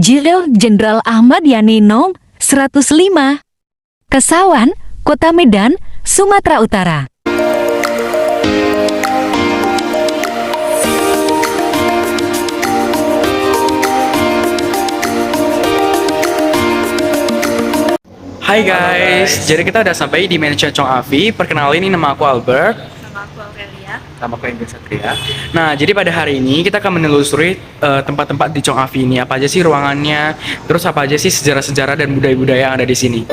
Jenderal Ahmad Yani Nom 105, Kesawan, Kota Medan, Sumatera Utara. Hai guys, jadi kita udah sampai di Mansion Chong Afi. Perkenalin, ini nama aku Albert. Nama aku Aurelia. Nama aku Ingrid Satria. Nah, jadi pada hari ini kita akan menelusuri tempat-tempat di Chong Afi ini. Apa aja sih ruangannya, terus apa aja sih sejarah-sejarah dan budaya-budaya yang ada di sini.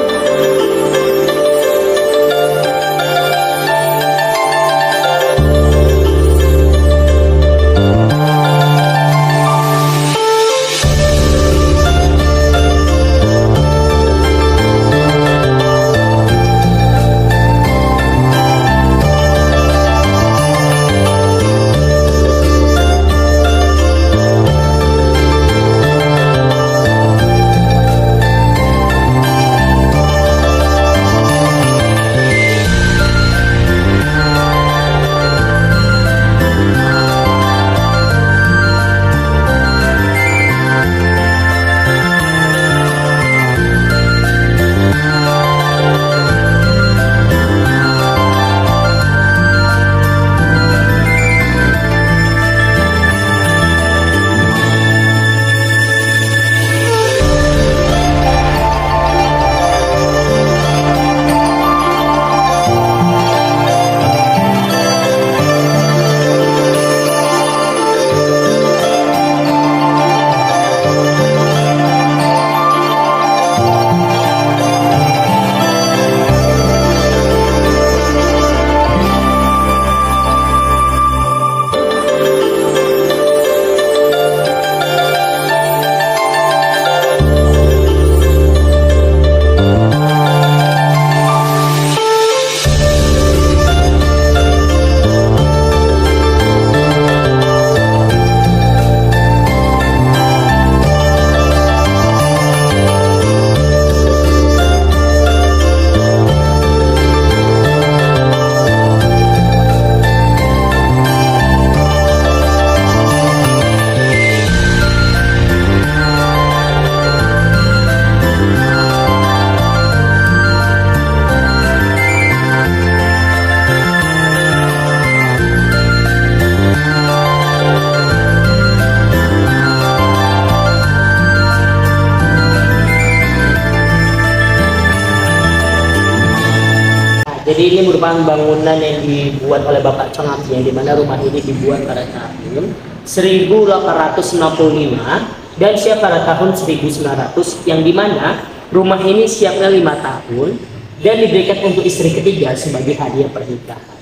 Jadi ini merupakan bangunan yang dibuat oleh Bapak Chong Afi, yang dimana rumah ini dibuat pada tahun 1865 dan siap pada tahun 1900, yang dimana rumah ini siapnya 5 tahun dan diberikan untuk istri ketiga sebagai hadiah pernikahan.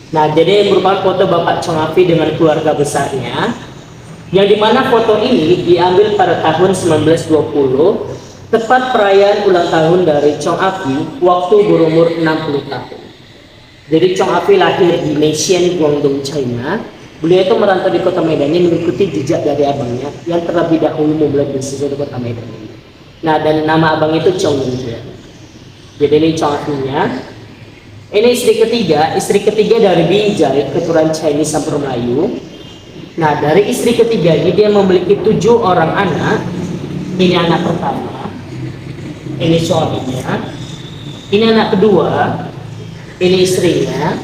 Nah, jadi merupakan foto Bapak Chong Afi dengan keluarga besarnya, yang dimana foto ini diambil pada tahun 1920, tepat perayaan ulang tahun dari Chong Afi waktu berumur 60 tahun. Jadi Chong Afi lahir di Nexian, Guangdong, China. Beliau itu merantau di kota Medan ini mengikuti jejak dari abangnya yang terlebih dahulu memulai bisnis di kota Medan ini. Nah, dan nama abang itu Chong Yunjian. Jadi ini Chong Afi-nya. Ini istri ketiga dari Binjai, keturunan Chinese campur Melayu. Nah, dari istri ketiga ini dia memiliki 7 orang anak. Ini anak pertama, ini suaminya, ini anak kedua, ini istrinya,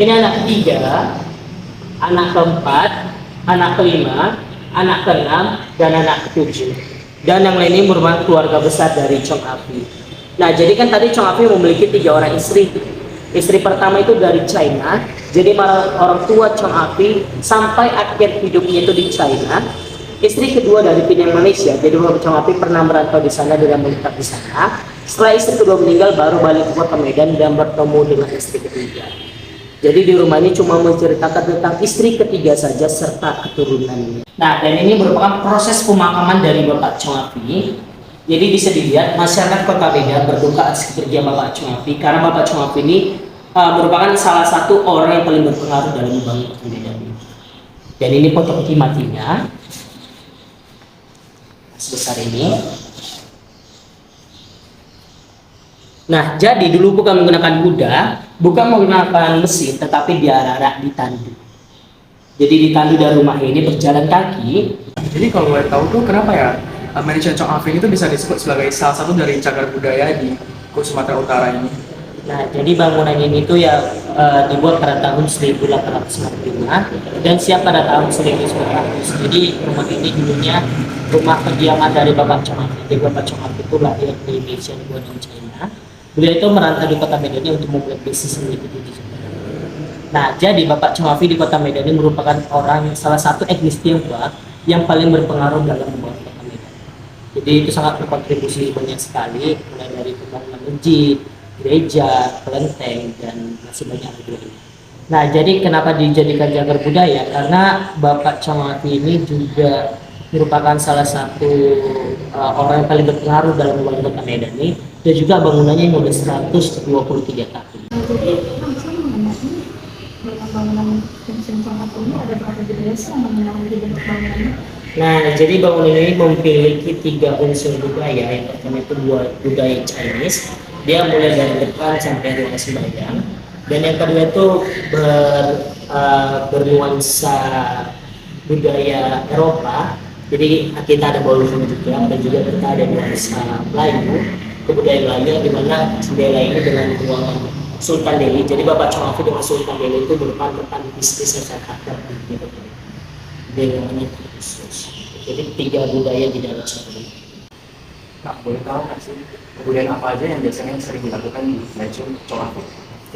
ini anak ketiga, anak keempat, anak kelima, anak keenam, dan anak ketujuh. Dan yang lain ini merupakan keluarga besar dari Chong Afi. Nah, jadi kan tadi Chong Afi memiliki 3 orang istri. Istri pertama itu dari China, jadi orang tua Chong Afi sampai akhir hidupnya itu di China. Istri kedua dari Penang, Malaysia, jadi Bapak Chong Afi pernah merantau di sana dan menetap di sana. Setelah istri kedua meninggal, baru balik ke kota Medan dan bertemu dengan istri ketiga. Jadi di rumah ini cuma menceritakan tentang istri ketiga saja serta keturunannya. Nah, dan ini merupakan proses pemakaman dari Bapak Chong Afi. Jadi bisa dilihat masyarakat kota Medan berduka atas kepergian Bapak Chong Afi, karena Bapak Chong Afi ini merupakan salah satu orang yang paling berpengaruh dalam membangun kota Medan. Dan ini foto peti matinya sebesar ini. Nah, jadi dulu bukan menggunakan kuda, bukan menggunakan mesin, tetapi diarak-arak ditandu. Jadi ditandu dari rumah ini berjalan kaki. Jadi kalau boleh tahu tuh kenapa ya Mansion Chong Afi itu bisa disebut sebagai salah satu dari cagar budaya di Sumatera Utara ini. Nah, jadi bangunan ini tuh ya dibuat pada tahun 1845 dan siap pada tahun 1900. Jadi rumah ini dulunya rumah kediaman dari Bapak Chong Afi. Jadi Bapak Chong Afi itu lahir di Malaysia, di China. Beliau itu merantau di kota Medan ini untuk membuat bisnis sendiri di sana. Nah, jadi Bapak Chong Afi di kota Medan ini merupakan orang salah satu etnis Tionghoa yang paling berpengaruh dalam membangun kota Medan. Jadi itu sangat berkontribusi banyak sekali, mulai dari pembangunan masjid, gereja, kelenteng, dan masih banyak lagi. Nah, jadi kenapa dijadikan cagar budaya? Karena Bapak Chong Afi ini juga merupakan salah satu orang yang paling berpengaruh dalam membangun kota Medan ini, dan juga bangunannya yang udah 123 tahun. Jadi langsung mengenai dalam bangunan pensiun Chong Afi ini ada berapa generasi yang mengenali bentuk bangunannya? Nah, jadi bangunan ini memiliki 3 unsur budaya. Yang pertama itu budaya Chinese, dia mulai dari depan sampai ruang sembahyang. Dan yang kedua itu bernuansa budaya Eropa. Jadi kita ada ballroom juga, dan juga kita ada nuansa Melayu, kebudayaan Melayu, di mana jendela ini dengan ruangan Sultan Delhi. Jadi Bapak Chong Afi dengan Sultan Delhi itu merupakan bisnis yang sangat aktif gitu. Dengan khusus. Jadi 3 budaya di dalam satu. Nah, boleh tahu nggak sih kebudayaan apa aja yang biasanya sering dilakukan di Mansion Chong Afi?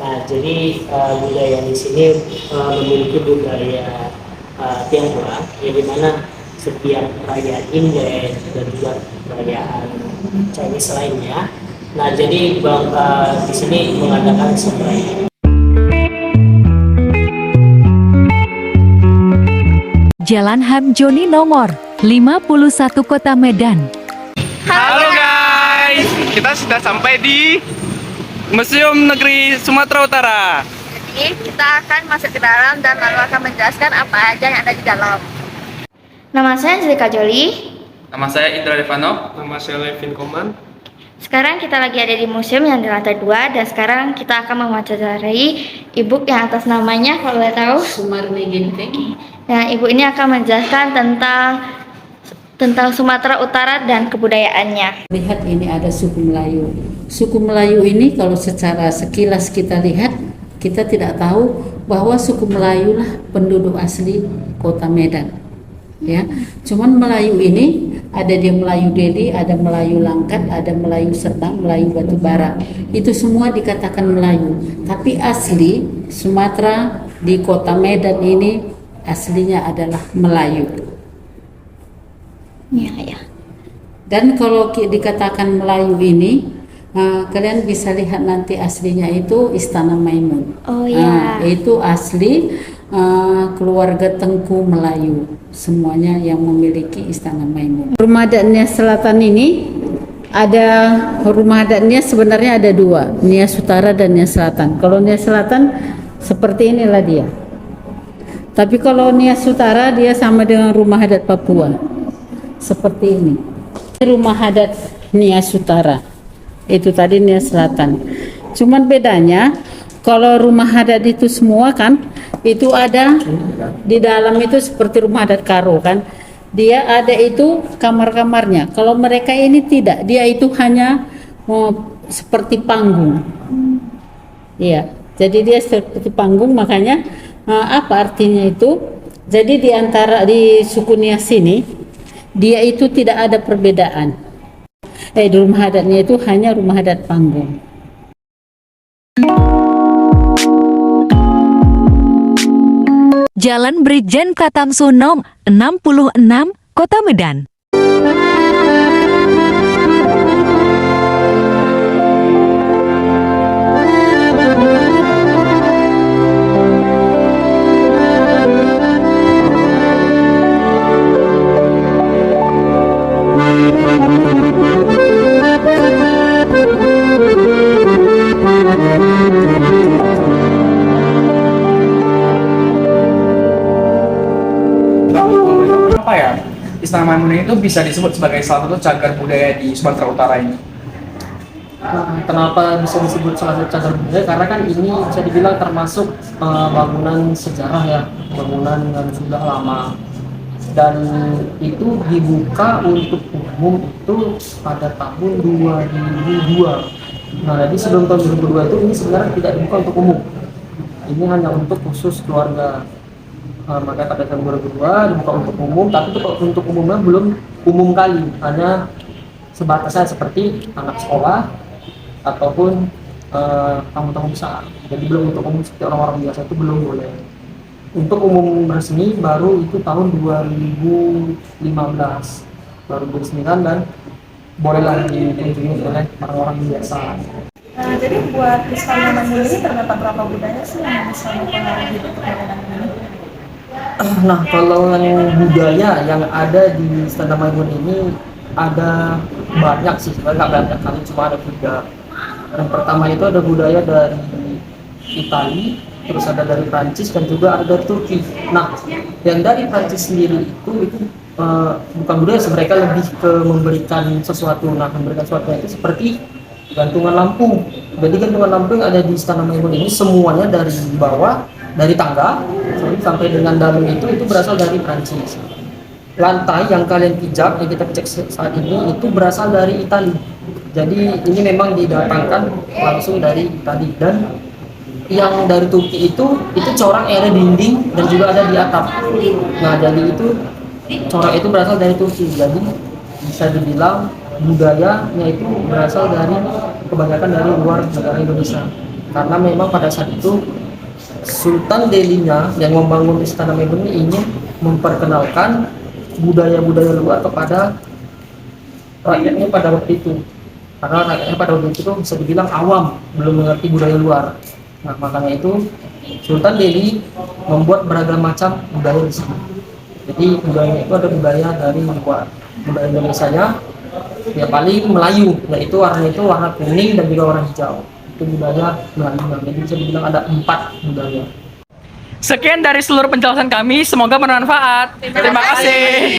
Nah, jadi budaya di sini memiliki budaya Tionghoa, yang dimana setiap perayaan Imlek dan juga perayaan Chinese lainnya. Nah, jadi di sini mengadakan sembahyang. Jalan Hamjoni nomor 51 Kota Medan. Halo guys, kita sudah sampai di Museum Negeri Sumatera Utara. Jadi kita akan masuk ke dalam dan lalu akan menjelaskan apa aja yang ada di dalam. Nama saya Angelika Joli. Nama saya Indra Devano. Nama saya Levin Koman. Sekarang kita lagi ada di museum yang di lantai 2 dan sekarang kita akan mewawancarai ibu yang atas namanya kalau boleh tahu Sumarni Ginting. Nah, ibu ini akan menjelaskan tentang Sumatera Utara dan kebudayaannya. Lihat ini ada suku Melayu. Suku Melayu ini kalau secara sekilas kita lihat, kita tidak tahu bahwa suku Melayu lah penduduk asli kota Medan. Ya, cuman Melayu ini ada dia Melayu Deli, ada Melayu Langkat, ada Melayu Setang, Melayu Batubara. Itu semua dikatakan Melayu. Tapi asli Sumatera di kota Medan ini aslinya adalah Melayu. Ya. Dan kalau dikatakan Melayu ini, kalian bisa lihat nanti aslinya itu Istana Maimun. Oh ya. Itu asli keluarga Tengku Melayu, semuanya yang memiliki Istana Maimun. Rumah adatnya selatan ini ada rumah adatnya sebenarnya ada 2, Nias Utara dan Nias Selatan. Kalau Nias Selatan seperti inilah dia. Tapi kalau Nias Utara dia sama dengan rumah adat Papua. Seperti ini. Rumah adat Nias Utara. Itu tadi Nias Selatan. Cuman bedanya kalau rumah adat itu semua kan itu ada di dalam itu seperti rumah adat Karo kan. Dia ada itu kamar-kamarnya. Kalau mereka ini tidak, dia itu hanya seperti panggung. Iya. Jadi dia seperti panggung, makanya apa artinya itu? Jadi di antara di suku Nias ini dia itu tidak ada perbedaan. Di rumah adatnya itu hanya rumah adat panggung. Jalan Brigjen Pratamsunom 66, Kota Medan. Apa ya? Istana Maimun itu bisa disebut sebagai salah satu cagar budaya di Sumatera Utara ini. Kenapa bisa disebut salah satu cagar budaya? Karena kan ini bisa dibilang termasuk bangunan sejarah ya, bangunan yang sudah lama. dan itu dibuka untuk umum itu pada tahun 2002. Nah, jadi sebelum tahun 2002 itu ini sebenarnya tidak dibuka untuk umum. Ini hanya untuk khusus keluarga. Makanya pada tahun 2002 dibuka untuk umum, tapi untuk umumnya belum umum kali, hanya sebatasnya seperti anak sekolah ataupun tamu-tamu besar. Jadi belum untuk umum seperti orang-orang biasa, itu belum boleh. Untuk umum resmi baru itu tahun 2015 baru diresmikan dan bolehlah dikunjungi oleh orang-orang biasa. Jadi buat Istana Maimun ini terdapat berapa budaya sih yang bisa mempengaruhi bentuk bangunan ini? Nah, kalau yang budaya yang ada di Istana Maimun ini ada banyak sih, sebenarnya nggak banyak kali, cuma ada 3. Yang pertama itu ada budaya dari Italia, terus ada dari Prancis, dan juga ada dari Turki. Nah, yang dari Prancis sendiri itu bukan budaya, mereka lebih ke memberikan sesuatu. Nah, memberikan sesuatu itu seperti gantungan lampu. Jadi gantungan lampu yang ada di Istana Maimun ini semuanya dari bawah, dari tangga sampai dengan dalam itu berasal dari Prancis. Lantai yang kalian pijak, yang kita cek saat ini itu berasal dari Italia. Jadi ini memang didatangkan langsung dari Italia. Dan yang dari Turki itu corak yang ada di dinding dan juga ada di atap. Nah, jadi itu corak itu berasal dari Turki. Jadi bisa dibilang budayanya itu berasal dari kebanyakan dari luar negara Indonesia. Karena memang pada saat itu Sultan Delhinya yang membangun Istana Maimun ini ingin memperkenalkan budaya-budaya luar kepada rakyatnya pada waktu itu. Karena rakyatnya pada waktu itu bisa dibilang awam, belum mengerti budaya luar. Nah, makanya itu Sultan Delhi membuat beragam macam budaya di sini. Jadi budayanya itu ada budaya dari luar. Budaya Indonesia-nya ya paling Melayu, yaitu warna kuning dan juga warna hijau. Itu budaya Melayu. Jadi bisa dibilang ada 4 budaya. Sekian dari seluruh penjelasan kami, semoga bermanfaat. Terima kasih.